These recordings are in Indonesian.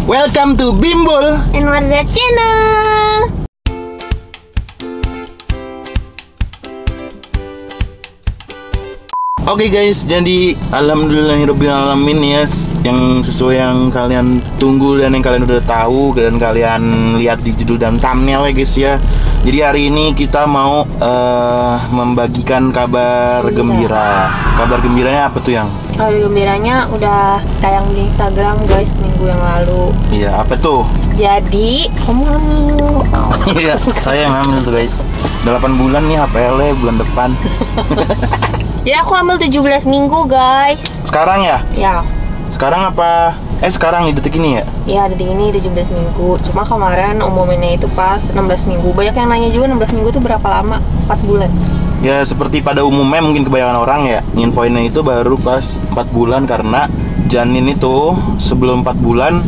Welcome to Bimbul and Marza Channel. Oke guys, jadi alhamdulillahirobbilalamin ya, yang sesuai yang kalian tunggu dan yang kalian udah tahu dan kalian lihat di judul dan thumbnail ya guys ya. Jadi hari ini kita mau membagikan kabar gembira. Kabar gembiranya apa tuh yang? Kabar gembiranya udah tayang di Instagram guys minggu yang lalu. Iya, apa tuh? Jadi kamu hamil. Iya, saya yang hamil tuh guys. 8 bulan nih HPL-nya bulan depan. Jadi aku hamil 17 minggu guys. Sekarang ya? Ya. Sekarang apa? Sekarang di detik ini ya? Iya, detik ini 17 minggu. Cuma kemarin umuminnya itu pas 16 minggu. Banyak yang nanya juga 16 minggu itu berapa lama? 4 bulan. Ya seperti pada umumnya mungkin kebanyakan orang ya, infoinnya itu baru pas 4 bulan karena janin itu sebelum 4 bulan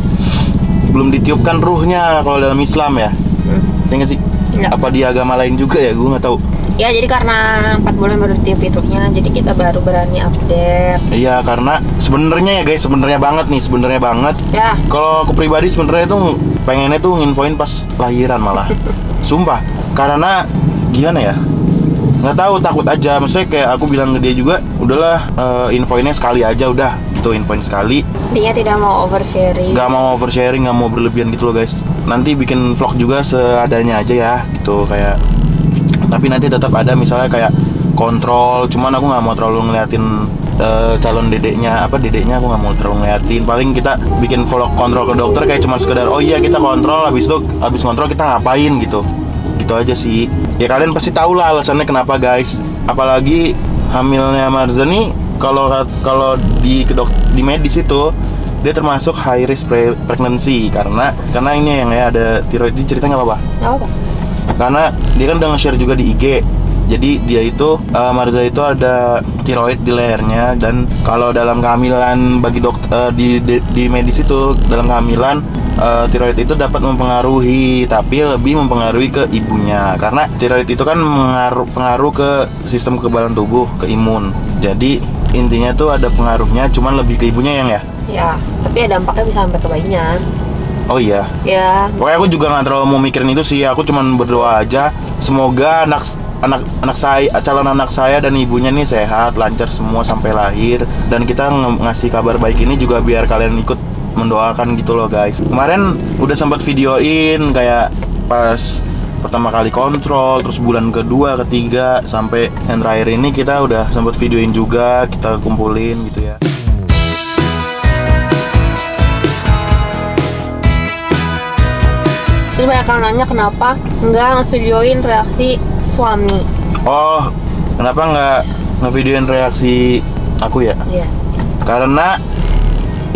belum ditiupkan ruhnya kalau dalam Islam ya. Ya nggak sih? Enggak. Apa di agama lain juga ya? Gue nggak tahu. Ya jadi karena 4 bulan baru ditiupin ruhnya, jadi kita baru berani update. Iya, karena sebenarnya ya guys, sebenarnya banget. Ya. Kalau aku pribadi sebenarnya tuh pengennya tuh nginfoin pas lahiran malah. Sumpah, karena gimana ya? Nggak tahu, takut aja. Maksudnya kayak aku bilang ke dia juga, udahlah infoinnya sekali aja udah. Gitu, infoin sekali. Intinya tidak mau oversharing. Nggak mau oversharing, nggak mau berlebihan gitu loh guys. Nanti bikin vlog juga seadanya aja ya, gitu kayak. Tapi nanti tetap ada misalnya kayak kontrol. Cuman aku nggak mau terlalu ngeliatin calon dedeknya aku nggak mau terlalu ngeliatin. Paling kita bikin vlog kontrol ke dokter kayak cuma sekedar oh iya kita kontrol, habis kontrol kita ngapain gitu. Gitu aja sih. Ya kalian pasti tahu lah alasannya kenapa guys. Apalagi hamilnya Marza nih kalau di medis itu dia termasuk high risk pregnancy karena ini yang ya ada tiroid. Di cerita nggak apa-apa? Nggak apa. Karena dia kan udah nge-share juga di IG. Jadi dia itu Marza itu ada tiroid di lehernya, dan kalau dalam kehamilan bagi dokter di medis itu dalam kehamilan tiroid itu dapat mempengaruhi, tapi lebih mempengaruhi ke ibunya karena tiroid itu kan pengaruh ke sistem kekebalan tubuh, ke imun. Jadi intinya tuh ada pengaruhnya, cuman lebih ke ibunya yang ya. Ya, tapi ya dampaknya bisa sampai ke bayinya. Oh iya. Ya. Pokoknya aku juga nggak terlalu mau mikirin itu sih. Aku cuman berdoa aja semoga calon anak saya dan ibunya nih sehat, lancar semua sampai lahir, dan kita ngasih kabar baik ini juga biar kalian ikut mendoakan gitu loh guys. Kemarin udah sempat videoin kayak pas pertama kali kontrol, terus bulan kedua, ketiga, sampai yang terakhir ini kita udah sempat videoin juga, kita kumpulin gitu ya. Terus banyak yang nanya kenapa nggak ngevideoin reaksi suami. Oh, kenapa nggak ngevideoin reaksi aku ya? Iya. Karena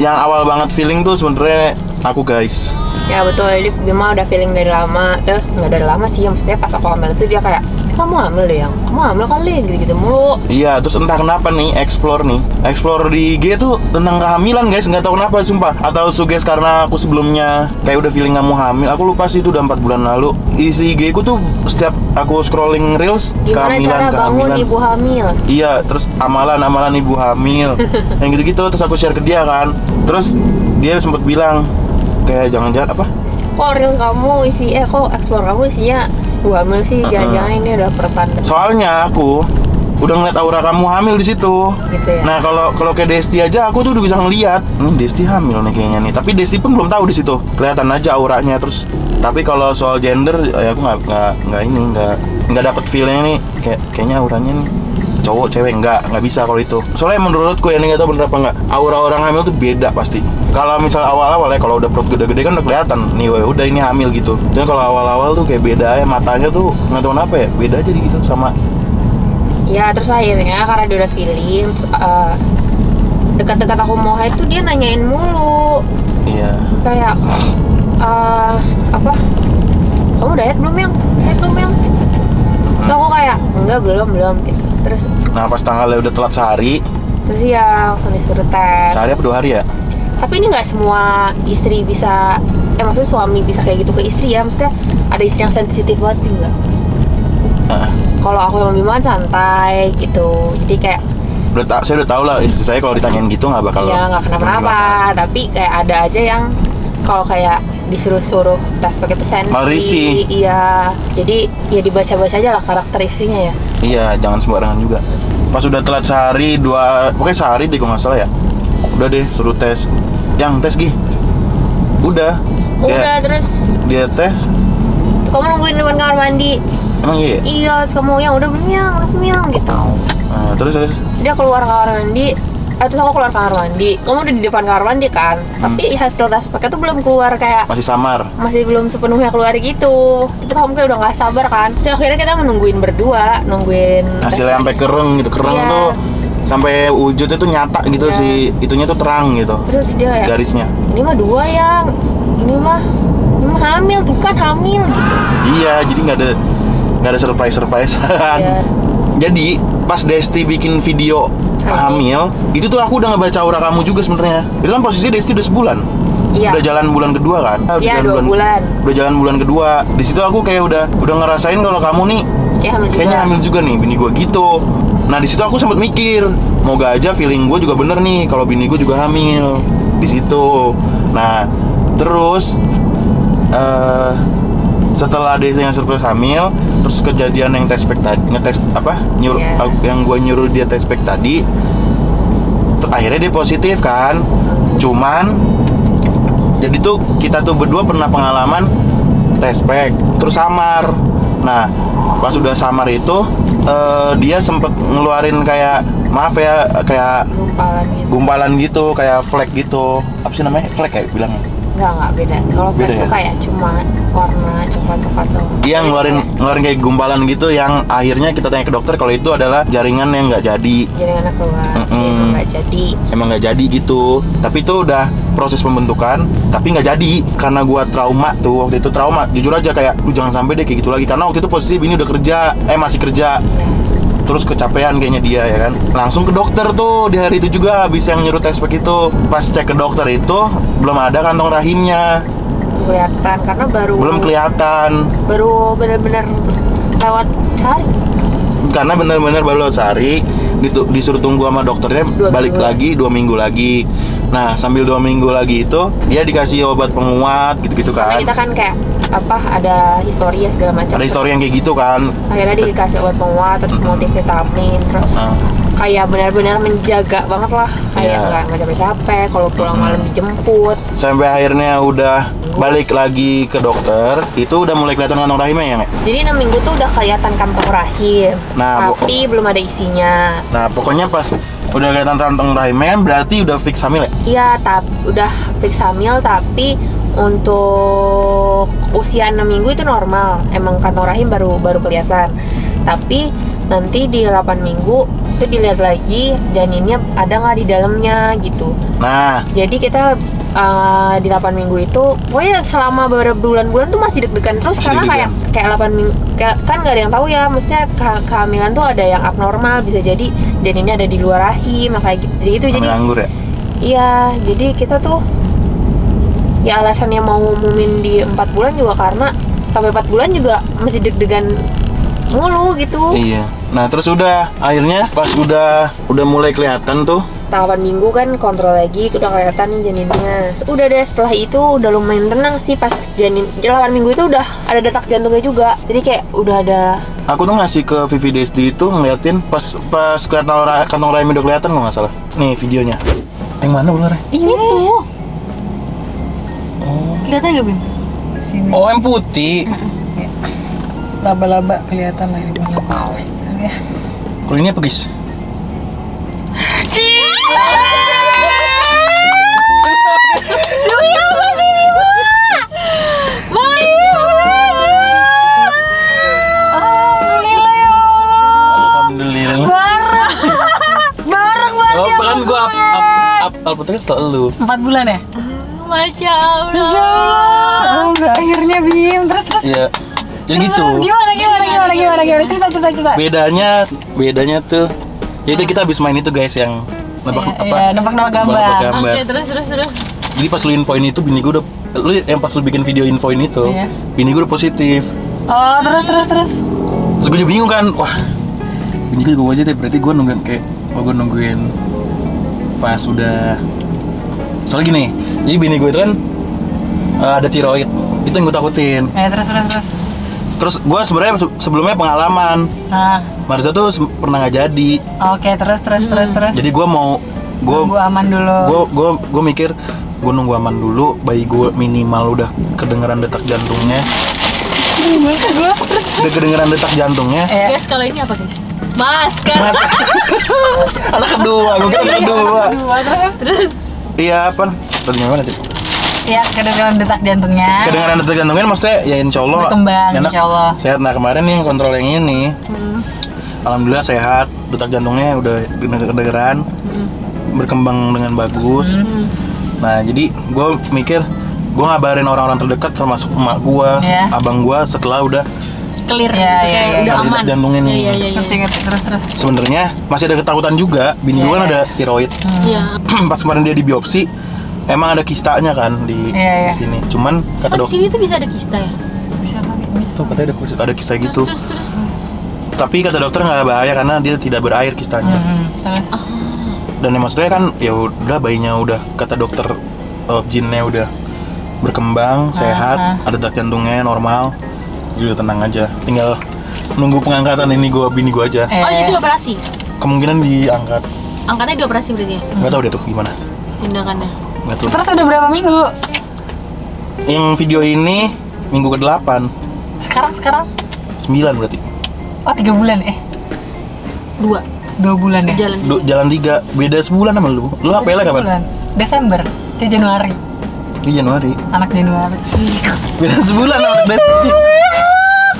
yang awal banget feeling tuh sebenarnya aku guys. Ya betul, jadi Bima udah feeling dari lama. Nggak dari lama sih, maksudnya pas aku hamil itu dia kayak kamu hamil deh yang, kamu hamil kali gitu-gitu mulu. Iya, terus entah kenapa nih explore di IG tuh tentang kehamilan guys, nggak tahu kenapa sumpah. Atau suges karena aku sebelumnya kayak udah feeling kamu hamil. Aku lupa sih itu udah 4 bulan lalu. Isi IG ku tuh setiap aku scrolling reels gimana cara bangun ibu hamil. Iya, terus amalan ibu hamil. Yang gitu-gitu terus aku share ke dia kan. Terus dia sempat bilang kayak jangan-jangan apa? Kok reels kamu kok explore kamu isinya ibu hamil sih, jangan-jangan ini udah pertanda. Soalnya aku udah ngeliat aura kamu hamil di situ. Gitu ya. Nah kalau kayak Desti aja aku tuh udah bisa ngeliat Desti hamil nih kayaknya nih. Tapi Desti pun belum tahu di situ. Kelihatan aja auranya terus. Tapi kalau soal gender ya aku nggak dapet feelnya nih kayaknya auranya nih cowok cewek nggak bisa kalau itu. Soalnya menurutku ya nggak tahu bener apa nggak, aura orang hamil tuh beda pasti. Kalau misal awal-awal ya kalau udah perut gede-gede kan udah kelihatan nih udah ini hamil gitu. Dan kalau awal-awal tuh kayak beda ya, matanya tuh nggak tahu kenapa ya beda aja gitu sama. Ya terus akhirnya karena dia udah feeling dekat-dekat aku mau haid tuh dia nanyain mulu. Iya. Kayak apa? Kamu udah haid belum yang? So aku kayak enggak belum gitu. Terus nah pas tanggalnya udah telat sehari. Terus ya langsung disuruh tes. Sehari apa 2 hari ya? Tapi ini nggak semua istri bisa, maksudnya suami bisa kayak gitu ke istri ya. Maksudnya ada istri yang sensitif banget enggak? Kalau aku sama Bima santai gitu. Jadi kayak saya udah tahu lah istri saya kalau ditanyain gitu nggak bakal. Iya nggak kenapa-napa. Tapi kayak ada aja yang kalau kayak disuruh-suruh tes pakai itu sensi. Malah risih. Iya. Jadi ya dibaca-baca aja lah karakter istrinya ya. Iya, jangan sembarangan juga. Pas udah telat sehari, pokoknya sehari deh kalau nggak salah ya. Udah deh suruh tes. Yang tes Gi. Udah Terus dia tes. kamu nungguin depan kamar mandi. Emang iya? Iya, terus kamu yang udah belum gitu. Nah, terus Dia keluar kamar mandi. Terus aku keluar kamar mandi. Kamu udah di depan kamar mandi kan? Tapi hasil tes pakai tuh belum keluar, kayak masih samar. masih belum sepenuhnya keluar gitu. Itu kamu kayak udah nggak sabar kan? Terus akhirnya kita menungguin berdua, Hasilnya sampai kereng gitu, Iya. tuh sampai wujudnya tuh nyata gitu Iya. sih, itunya tuh terang gitu. Terus dia ya, Garisnya. ini mah 2 yang, ini mah hamil, tuh kan hamil gitu. Iya, jadi nggak ada surprisean. Iya. Jadi pas Desti bikin video hamil, itu tuh aku udah ngebaca aura kamu juga sebenarnya. Itu kan posisi Desti udah sebulan. Iya. Udah jalan bulan kedua kan? Iya, 2 bulan. Udah jalan bulan kedua. Di situ aku kayak udah ngerasain kalau kamu nih kayaknya hamil juga nih bini gue gitu. Nah di situ aku sempat mikir, moga aja feeling gue juga bener nih kalau bini gue juga hamil di situ. Nah terus setelah ada yang surprise hamil, terus kejadian yang tes pack tadi, yang gue nyuruh dia tes pack tadi, akhirnya dia positif kan. Cuman jadi tuh kita tuh berdua pernah pengalaman tes pack terus samar. Nah pas udah samar itu dia sempet ngeluarin kayak, maaf ya, kayak gumpalan gitu, kayak flek gitu. Apa sih namanya? Flek kayak bilangnya? Enggak beda. Kalau flek ya? tuh kayak cuma warna coklat-coklat doang. Iya, ngeluarin kayak gumpalan gitu, yang akhirnya kita tanya ke dokter kalau itu adalah jaringan yang nggak jadi. Jaringannya keluar, emang nggak jadi. Emang nggak jadi gitu. Tapi itu udah proses pembentukan, tapi nggak jadi karena gua trauma tuh waktu itu. Trauma, jujur aja, kayak lu jangan sampai deh kayak gitu lagi, karena waktu itu posisi bini udah kerja, masih kerja. Iya. Terus kecapean kayaknya dia ya kan. Langsung ke dokter tuh di hari itu juga, habis yang nyuruh tes pack itu. Pas cek ke dokter itu belum ada kantong rahimnya. Kelihatan karena Belum kelihatan. Baru benar-benar lewat sehari. Karena benar-benar baru lewat sehari, disuruh tunggu sama dokternya 2 balik minggu. lagi 2 minggu lagi. Nah sambil 2 minggu lagi itu dia dikasih obat penguat gitu-gitu Karena kan. kita kan kayak ada histori ya segala macam. Ada histori yang kayak gitu kan. Akhirnya dikasih obat penguat, terus multivitamin, terus kayak benar-benar menjaga banget lah, kayak nggak capek-capek. Kalau pulang malam dijemput. Sampai akhirnya udah balik lagi ke dokter, itu udah mulai kelihatan kantong rahimnya ya nggak? Jadi 6 minggu tuh udah kelihatan kantong rahim, Nah, tapi belum ada isinya. Nah pokoknya pas udah kelihatan kantong rahimnya berarti udah fix hamil ya? Iya, udah fix hamil, tapi untuk usia 6 minggu itu normal. Emang kantong rahim baru kelihatan. Tapi nanti di 8 minggu itu dilihat lagi janinnya ada nggak di dalamnya gitu. Nah, Jadi kita di 8 minggu itu pokoknya selama beberapa bulan-bulan tuh masih deg-degan terus, Masih karena deg-degan. kayak 8 minggu kan nggak ada yang tahu ya, maksudnya kehamilan tuh ada yang abnormal, bisa jadi janinnya ada di luar rahim, kayak gitu. Jadi hamil anggur ya? iya, jadi kita tuh ya alasannya mau ngumumin di 4 bulan juga karena sampai 4 bulan juga masih deg-degan mulu gitu. Iya. Nah terus udah akhirnya pas udah mulai kelihatan tuh. 8 minggu kan kontrol lagi, udah kelihatan nih janinnya. Udah deh, setelah itu udah lumayan tenang sih. Pas 8 minggu itu udah ada detak jantungnya juga. Jadi kayak udah ada. Aku tuh ngasih ke Vivi Desdi itu ngeliatin pas kelihatan kantong rahim udah kelihatan kalau nggak salah. Nih videonya. Yang mana ularnya? Ini tuh. Oh. Kelihatan gak, Bim? Sini. Oh yang putih. Laba-laba kelihatan lah ini mana. Ya. Kalau ini apa guys? Demi apa sih ini, Pak? Alhamdulillah ya Allah. Alhamdulillah. Bareng banget Oh ya. kan gua up podcast setelah lu. 4 bulan ya? Masya Allah. Masya Allah. Udah akhirnya Bim. Terus. Iya. Jadi gitu. Terus gimana? Cerita. Bedanya tuh. Jadi kita habis main itu guys yang nebak-nebak gambar. Oke, terus. Jadi pas lu infoin itu bini gue udah, pas lu bikin video infoin itu, Iya. bini gue udah positif. Oh, terus. Terus gue juga bingung kan, wah bini gue juga positif, berarti gue nungguin gue nungguin pas udah. Soalnya gini, jadi bini gue itu kan ada tiroid. Itu yang gue takutin. Terus. Terus gue sebenarnya sebelumnya pengalaman. Nah, Marza tuh pernah nggak jadi. oke, terus. Jadi gue mau Gue aman dulu. gue mikir gue nunggu aman dulu, bayi gue minimal udah kedengeran detak jantungnya. Udah kedengeran detak jantungnya. Guys, kalau ini apa guys? Masker. Anak kedua, gue kira anak kedua. Terus. Iya apa? Tadi gimana sih? Ya, kedengeran detak jantungnya. Kedengeran detak jantungnya maksudnya ya insya Allah Berkembang, enak, insya Allah. sehat. Nah kemarin nih yang kontrol yang ini, alhamdulillah sehat, detak jantungnya udah kedengeran, berkembang dengan bagus. Nah jadi gue mikir gue ngabarin orang-orang terdekat termasuk emak gue, Ya. abang gue setelah udah Clear. Ya, Kayak ya, udah detak aman. jantungnya nih. Iya. Ngerti, terus. Sebenarnya masih ada ketakutan juga, bini gue kan ada tiroid. Iya. Pas kemarin dia di biopsi, emang ada kistanya kan di Iya. sini. Cuman kata Kan di dokter sini tuh bisa ada kista ya? Bisa kali. tuh katanya ada kista gitu. Terus. Tapi kata dokter nggak bahaya karena dia tidak berair kistanya. Terus. Dan yang maksudnya kan ya udah bayinya udah kata dokter jinnya udah berkembang sehat, ada detak jantungnya normal, jadi udah tenang aja. Tinggal nunggu pengangkatan bini gua aja. Oh, jadi operasi? Kemungkinan diangkat. Angkatnya dioperasi berarti ya? Nggak tahu deh tuh gimana. Tindakannya. Nggak tahu. Terus udah berapa minggu? Yang video ini minggu ke-8, Sekarang? 9 berarti. Oh, 3 bulan 2 bulan ya? jalan. Jalan 3, beda sebulan sama lu. Lu HPL kapan? Bulan. Desember. Dia Januari. Di Januari. Anak Januari. Beda sebulan sama Des.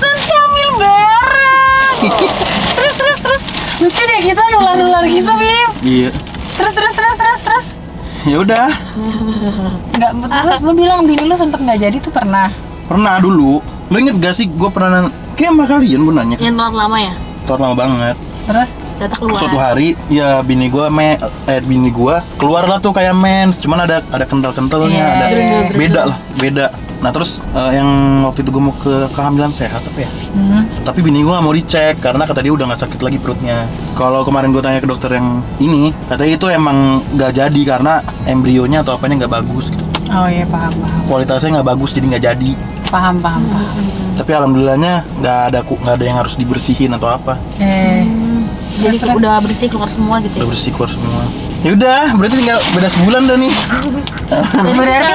Terus hamil bareng. Terus. Lucu deh kita nular gitu, Bim. Iya. Terus. Ya udah. Enggak, terus lu bilang bini lu sempet nggak jadi tuh pernah. Pernah dulu. Lu inget gak sih gue pernah kayak sama kalian gue nanya. Yang telat lama ya? Telat lama banget. Terus Data keluar. Suatu hari ya bini gua keluar lah tuh kayak mens, cuman ada kental-kentalnya, Iya. ada Gerendel-gerendel. beda. Nah terus yang waktu itu gua mau ke kehamilan sehat apa ya? Tapi bini gua nggak mau dicek karena kata dia udah nggak sakit lagi perutnya. Kalau kemarin gua tanya ke dokter yang ini, katanya itu emang nggak jadi karena embrionya atau apanya nggak bagus gitu. Oh iya, paham. Kualitasnya nggak bagus jadi nggak jadi. Paham. Tapi alhamdulillahnya nggak ada yang harus dibersihin atau apa. Jadi udah bersih keluar semua gitu Udah ya? bersih keluar semua. Ya udah, berarti tinggal beda sebulan dah nih. Berarti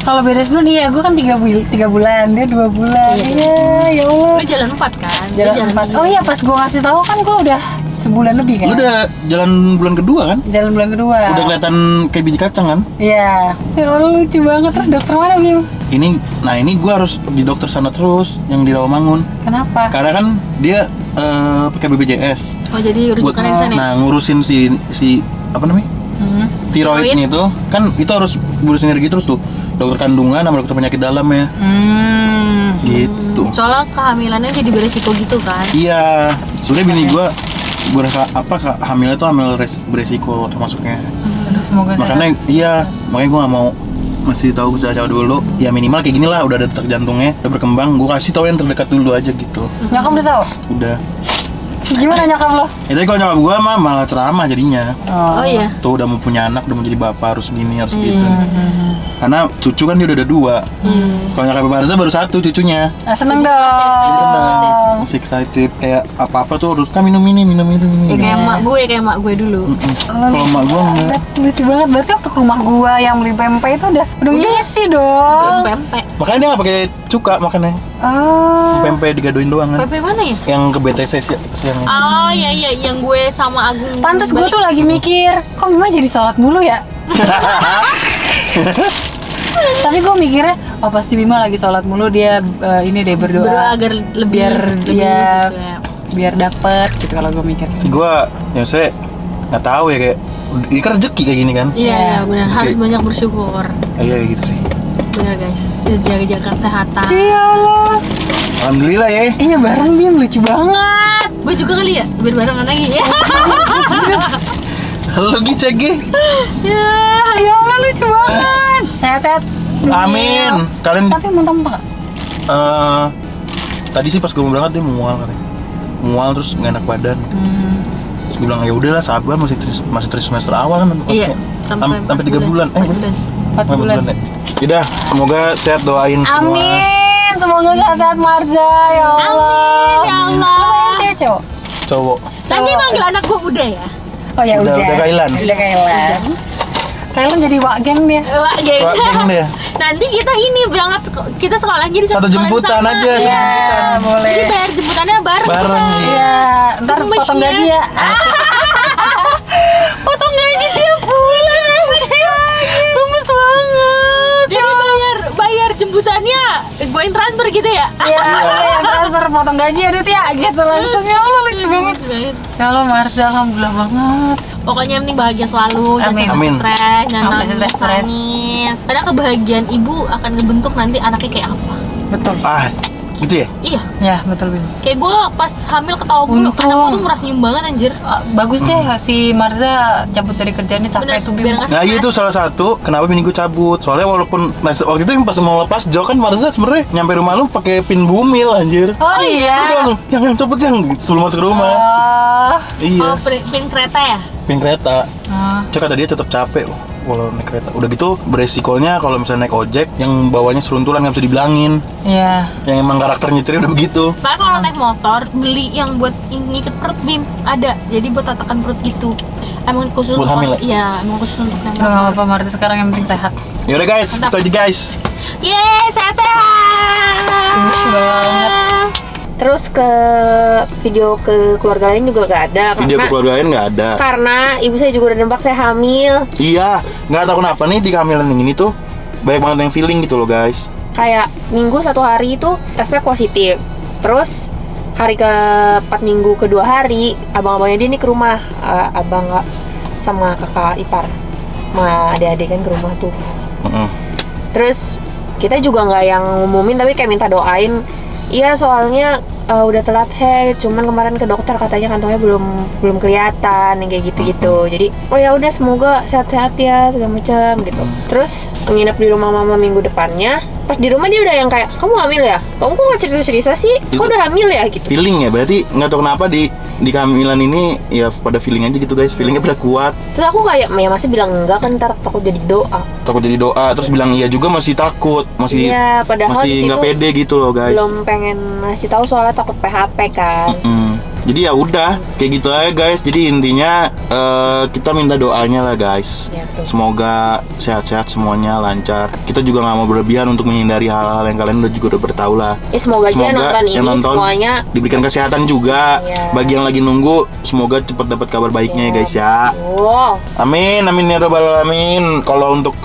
kalau beda sebulan iya, gue kan 3 bulan, dia 2 bulan. Iya, ya Allah. Lu jalan 4 kan? Dia Jalan 4. Oh iya, pas gue ngasih tahu kan gue udah sebulan lebih kan. Lu udah jalan bulan kedua kan? Jalan bulan kedua. Udah kelihatan kayak biji kacang kan? Iya. Ya Allah, lucu banget. Terus dokter mana, Bim? Ini gua harus di dokter sana terus yang di Rawamangun. Kenapa? Karena kan dia pakai BPJS. Oh, jadi rujukannya di sana ya? Nah, ngurusin si apa namanya? Tiroidnya itu kan itu harus ngurusin energi terus tuh. Dokter kandungan sama dokter penyakit dalam ya. Gitu. Soalnya kehamilannya jadi beresiko gitu kan? Iya, sebenarnya bini gua hamilnya tuh hamil beresiko termasuknya. Aduh, semoga Makanya makanya gue gak mau masih tahu usaha dulu. Ya minimal kayak gini lah, udah ada detak jantungnya, udah berkembang. Gue kasih tahu yang terdekat dulu aja gitu. Nyokap udah tahu? Udah. Gimana nyokap lo? Itu kalau nyokap gue mah malah ceramah jadinya. Oh iya? Tuh udah mau punya anak, udah mau jadi bapak, harus gini, harus gitu. Karena cucu kan dia udah ada 2. Kalau nyokap Barza baru 1 cucunya. Seneng Jadi dong. senang, masih excited. Kayak apa-apa tuh harus kan minum ini. Ya kayak emak gue dulu. Kalau emak gue enggak. Lucu banget, berarti waktu ke rumah gua yang beli pempek itu udah ngisi dong. Pempek. Makanya dia nggak pakai cuka makannya. Oh. Pempek digadoin doang kan. Pempek mana ya? Yang ke BTC siang. Oh iya, yang gue sama Agung. Pantes gue tuh lagi mikir, kok Bima jadi sholat mulu ya? Tapi gue mikirnya, oh pasti Bima lagi sholat mulu, dia ini deh berdoa agar lebih biar lebih dia gitu ya. biar dapet gitu kalau gue mikir. Gue ya saya nggak tahu ya kayak ini kan rezeki kayak gini kan. Iya, benar. Rezeki. Harus banyak bersyukur. Iya gitu sih. Benar guys, jaga-jaga kesehatan. Iya Allah. Alhamdulillah ya. Iya bareng Bim, lucu banget. Gue juga kali ya, biar barengan lagi ya. Halo Gicege. Ya Allah lucu banget. Sehat-sehat. Amin. Kalian Tapi muntah-muntah nggak? tadi sih pas gue mau berangkat dia mual katanya. Mual terus nggak enak badan. Terus gue bilang ya udahlah sabar masih terus semester awal kan. Iya, sampai 3 bulan. 4 bulan. 4 bulan. ya? Udah, semoga sehat, doain semua. Amin. Semoga sehat Marza ya Allah. Amin, ya Allah. Cewek cowok. Cowok. Nanti manggil anak gue udah ya. Oh ya udah. Udah Kailan. Udah Kailan. Kailan jadi wak geng dia. Wah, geng. Wah, geng deh. Nanti kita ini berangkat kita sekolah jadi Satu sekolah jemputan sama. aja, satu Iya, jemputan. boleh. Jadi bayar jemputannya bareng. Bareng. Iya, ntar Gemes potong ya. gaji ya. Potong gaji tiap bulan. Gemes banget. Jadi bayar jemputannya gue yang transfer gitu ya. Iya, ntar potong gaji ya Dit ya, gitu langsung. Ya Allah lucu banget. Ya Allah Marza, alhamdulillah banget. Pokoknya yang penting bahagia selalu, Amin. jangan Amin. stres, jangan Sampai stres-stres. nangis. Karena kebahagiaan ibu akan ngebentuk nanti anaknya kayak apa. Betul. Ah, gitu ya? Iya, Ya betul Bin. kayak gue pas hamil ketawa gue, Untung. anak gue tuh merasa senyum banget anjir. Bagus deh si Marza cabut dari kerjaannya capek Bener, tuh Bim. biar nggak Nah itu salah satu kenapa bini gue cabut. Soalnya walaupun waktu itu pas mau lepas Jo kan Marza sebenarnya nyampe rumah lu pakai pin bumil anjir. Oh Dia iya. langsung yang cepet yang sebelum masuk ke rumah. Oh. Iya, Oh, pin kereta ya? pin kereta. Ah. Cek kata dia tetap capek loh kalau naik kereta. Udah gitu beresikonya kalau misalnya naik ojek yang bawahnya seruntulan nggak bisa dibilangin. Iya. Yang emang karakter nyetirnya udah begitu. Bahkan kalau naik motor beli yang buat ngikat perut Bim ada, jadi buat tatakan perut gitu. Emang khusus Buat hamil ya? Iya, emang khusus untuk naik Udah nggak motor. apa-apa Marza sekarang yang penting sehat. Yaudah guys, Mantap. itu aja guys. Yeay, sehat-sehat. Gemes banget. Terus ke video ke keluarga lain juga gak ada Video karena, kekeluargaan nggak ada. karena ibu saya juga udah nembak saya hamil. Iya, nggak tahu kenapa nih di kehamilan yang ini tuh banyak banget yang feeling gitu loh guys. Kayak minggu satu hari itu tes pack positif. Terus hari ke 4 minggu kedua hari abang-abangnya dia nih ke rumah, abang nggak sama kakak ipar sama adik-adik kan ke rumah tuh. Mm-mm. Terus kita juga nggak yang ngumumin tapi kayak minta doain. Iya soalnya udah telat cuman kemarin ke dokter katanya kantongnya belum kelihatan yang kayak gitu-gitu. Jadi oh ya udah semoga sehat-sehat ya segala macam gitu. Terus nginep di rumah mama minggu depannya. Pas di rumah dia udah yang kayak kamu hamil ya? Kamu kok nggak cerita-cerita sih? Kok Itu- udah hamil ya gitu? Feeling ya, berarti nggak tahu kenapa di kehamilan ini ya pada feeling aja gitu guys. Feelingnya pada kuat. Terus aku kayak ya masih bilang enggak kan ntar takut jadi doa. Takut jadi doa, terus bilang iya juga masih takut, masih Iya padahal masih di nggak situ pede gitu loh guys. belum pengen ngasih tahu soalnya takut PHP kan. Jadi ya udah kayak gitu aja guys. Jadi intinya kita minta doanya lah guys. Ya, betul. Semoga sehat-sehat semuanya, lancar. Kita juga nggak mau berlebihan untuk menghindari hal-hal yang kalian juga udah bertahu lah. Ya semoga aja nonton ini yang nonton semuanya diberikan kesehatan juga. Iya. Bagi yang lagi nunggu, semoga cepat dapat kabar baiknya ya guys ya. Wow. Amin, amin ya rabbal alamin. Kalau untuk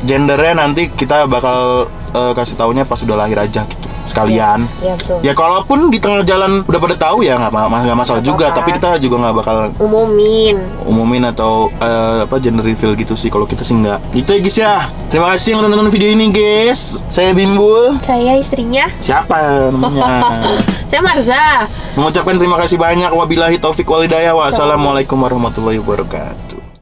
gendernya nanti kita bakal kasih taunya pas udah lahir aja gitu sekalian. Ya betul. Ya kalaupun di tengah jalan udah pada tahu ya nggak masalah Nggak juga. apa-apa. Tapi kita juga nggak bakal Umumin. atau gender reveal gitu sih. Kalau kita sih nggak. Gitu ya guys ya. Terima kasih yang udah nonton video ini guys. Saya Bimbul. Saya istrinya. Siapa namanya? Saya Marza. Mengucapkan terima kasih banyak. Wabillahi taufik walhidayah. Wassalamualaikum warahmatullahi wabarakatuh.